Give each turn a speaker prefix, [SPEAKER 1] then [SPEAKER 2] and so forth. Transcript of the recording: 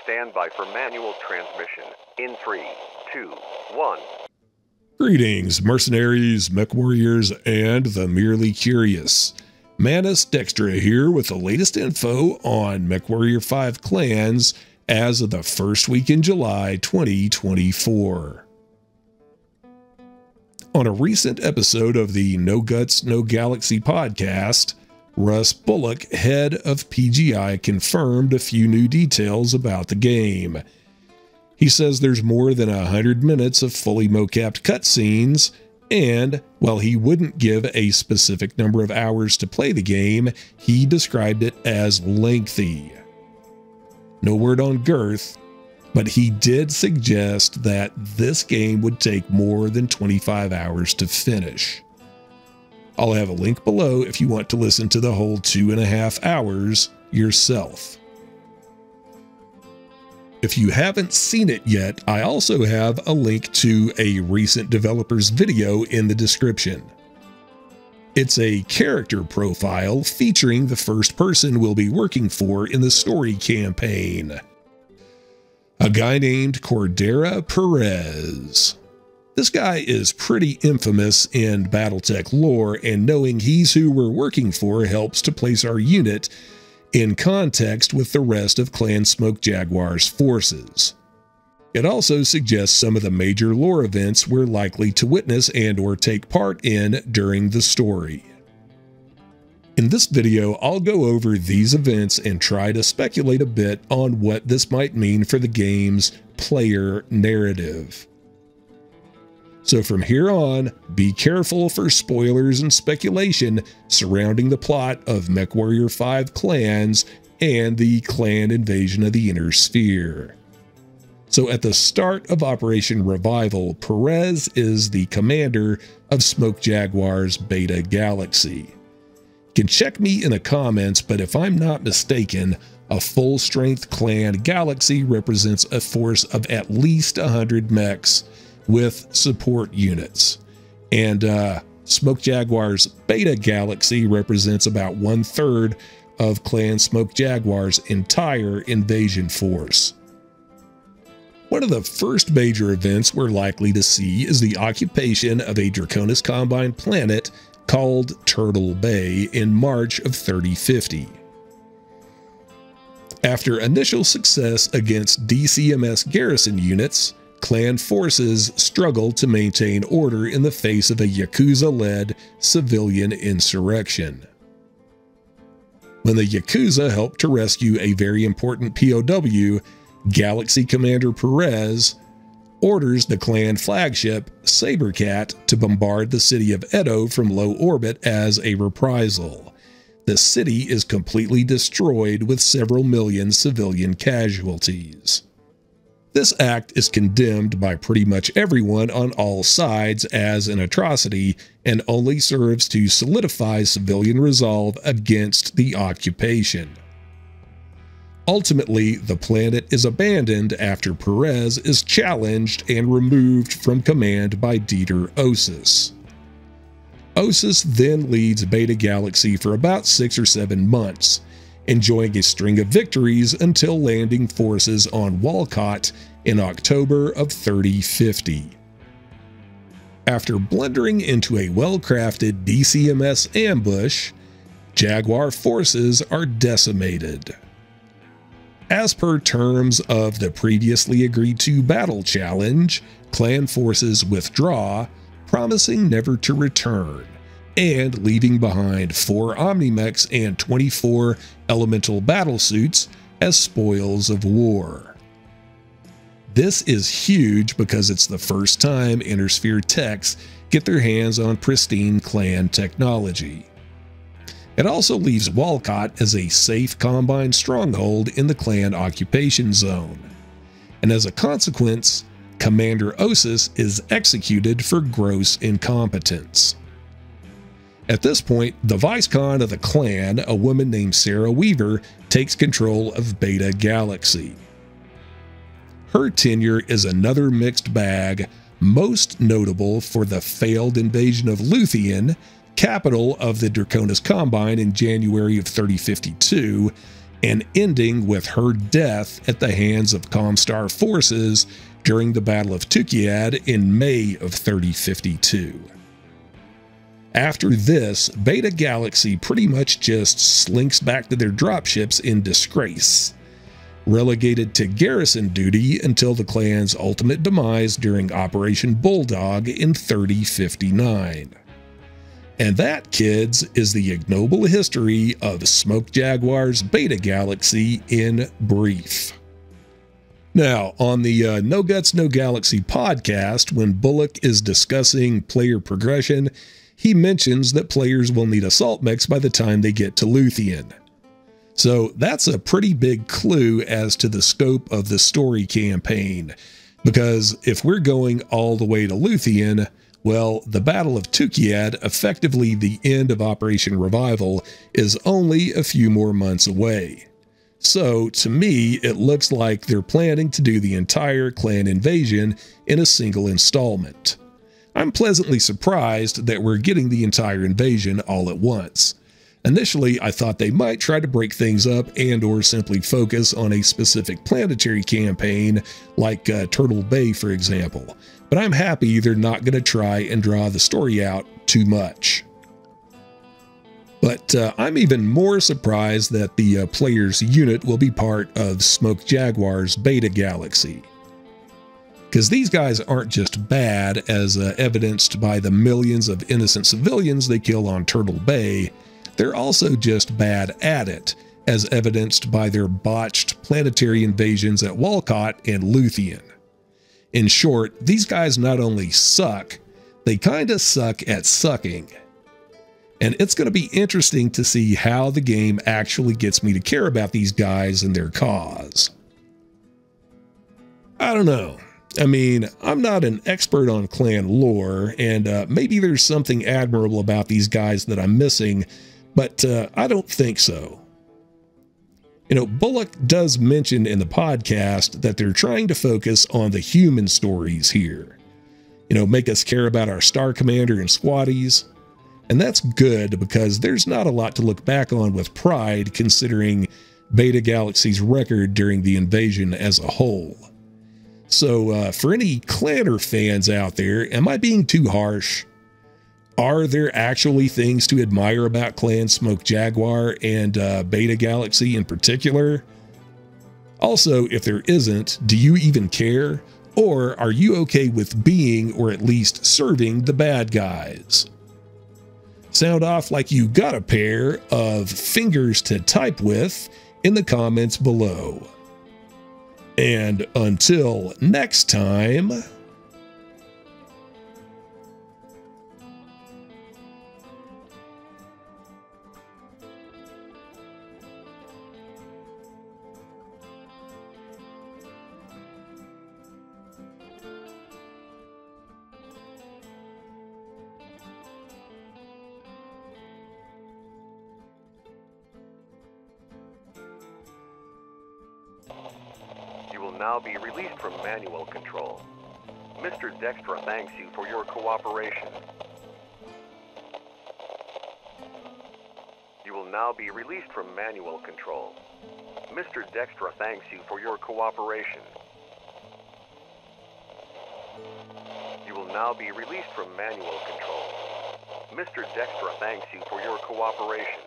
[SPEAKER 1] Stand by for manual transmission. In 3, 2, 1.
[SPEAKER 2] Greetings, mercenaries, MechWarriors, and the merely curious. Manus Dextra here with the latest info on MechWarrior 5 clans as of the first week in July 2024. On a recent episode of the No Guts, No Galaxy podcast, Russ Bullock, head of PGI, confirmed a few new details about the game. He says there's more than 100 minutes of fully mocapped cutscenes, and while he wouldn't give a specific number of hours to play the game, he described it as lengthy. No word on girth, but he did suggest that this game would take more than 25 hours to finish. I'll have a link below if you want to listen to the whole 2.5 hours yourself. If you haven't seen it yet, I also have a link to a recent developer's video in the description. It's a character profile featuring the first person we'll be working for in the story campaign. A guy named Cordera Perez. This guy is pretty infamous in Battletech lore, and knowing he's who we're working for helps to place our unit in context with the rest of Clan Smoke Jaguar's forces. It also suggests some of the major lore events we're likely to witness and or take part in during the story. In this video, I'll go over these events and try to speculate a bit on what this might mean for the game's player narrative. So from here on, be careful for spoilers and speculation surrounding the plot of MechWarrior 5 clans and the clan invasion of the Inner Sphere. So at the start of Operation Revival, Perez is the commander of Smoke Jaguar's Beta Galaxy. You can check me in the comments, but if I'm not mistaken, a full-strength clan galaxy represents a force of at least 100 mechs with support units. And Smoke Jaguar's Beta Galaxy represents about 1/3 of Clan Smoke Jaguar's entire invasion force. One of the first major events we're likely to see is the occupation of a Draconis Combine planet called Turtle Bay in March of 3050. After initial success against DCMS garrison units, Clan forces struggled to maintain order in the face of a Yakuza-led civilian insurrection. When the Yakuza helped to rescue a very important POW, Galaxy Commander Perez orders the clan flagship, Sabercat, to bombard the city of Edo from low orbit as a reprisal. The city is completely destroyed with several million civilian casualties. This act is condemned by pretty much everyone on all sides as an atrocity and only serves to solidify civilian resolve against the occupation. Ultimately, the planet is abandoned after Perez is challenged and removed from command by Dieter Osis. Osis then leads Beta Galaxy for about 6 or 7 months, enjoying a string of victories until landing forces on Walcott in October of 3050. After blundering into a well-crafted DCMS ambush, Jaguar forces are decimated. As per terms of the previously agreed-to battle challenge, clan forces withdraw, promising never to return, and leaving behind 4 Omnimechs and 24 elemental battlesuits as spoils of war. This is huge because it's the first time Inner Sphere techs get their hands on pristine clan technology. It also leaves Walcott as a safe Combine stronghold in the clan occupation zone, and as a consequence, Commander Osis is executed for gross incompetence. At this point, the Vice-Con of the clan, a woman named Sarah Weaver, takes control of Beta Galaxy. Her tenure is another mixed bag, most notable for the failed invasion of Luthien, capital of the Draconis Combine in January of 3052, and ending with her death at the hands of Comstar forces during the Battle of Tukiad in May of 3052. After this, Beta Galaxy pretty much just slinks back to their dropships in disgrace, relegated to garrison duty until the clan's ultimate demise during Operation Bulldog in 3059. And that, kids, is the ignoble history of Smoke Jaguar's Beta Galaxy in brief. Now, on the No Guts, No Galaxy podcast, when Bullock is discussing player progression, he mentions that players will need assault mechs by the time they get to Luthien. So that's a pretty big clue as to the scope of the story campaign, because if we're going all the way to Luthien, well, the Battle of Tukiad, effectively the end of Operation Revival, is only a few more months away. So, to me, it looks like they're planning to do the entire clan invasion in a single installment. I'm pleasantly surprised that we're getting the entire invasion all at once. Initially, I thought they might try to break things up and/or simply focus on a specific planetary campaign, like Turtle Bay, for example. But I'm happy they're not going to try and draw the story out too much. But I'm even more surprised that the player's unit will be part of Smoke Jaguar's Beta Galaxy. Because these guys aren't just bad, as evidenced by the millions of innocent civilians they kill on Turtle Bay, they're also just bad at it, as evidenced by their botched planetary invasions at Walcott and Luthien. In short, these guys not only suck, they kinda suck at sucking. And it's going to be interesting to see how the game actually gets me to care about these guys and their cause. I don't know. I mean, I'm not an expert on clan lore, and maybe there's something admirable about these guys that I'm missing, but I don't think so. You know, Bullock does mention in the podcast that they're trying to focus on the human stories here. You know, make us care about our Star Commander and squaddies. And that's good, because there's not a lot to look back on with pride considering Beta Galaxy's record during the invasion as a whole. So for any Clanner fans out there, am I being too harsh? Are there actually things to admire about Clan Smoke Jaguar and Beta Galaxy in particular? Also, if there isn't, do you even care? Or are you okay with being, or at least serving, the bad guys? Sound off like you got a pair of fingers to type with in the comments below. And until next time...
[SPEAKER 1] now be released from manual control. Mr. Dextra thanks you for your cooperation. You will now be released from manual control. Mr. Dextra thanks you for your cooperation. You will now be released from manual control. Mr. Dextra thanks you for your cooperation.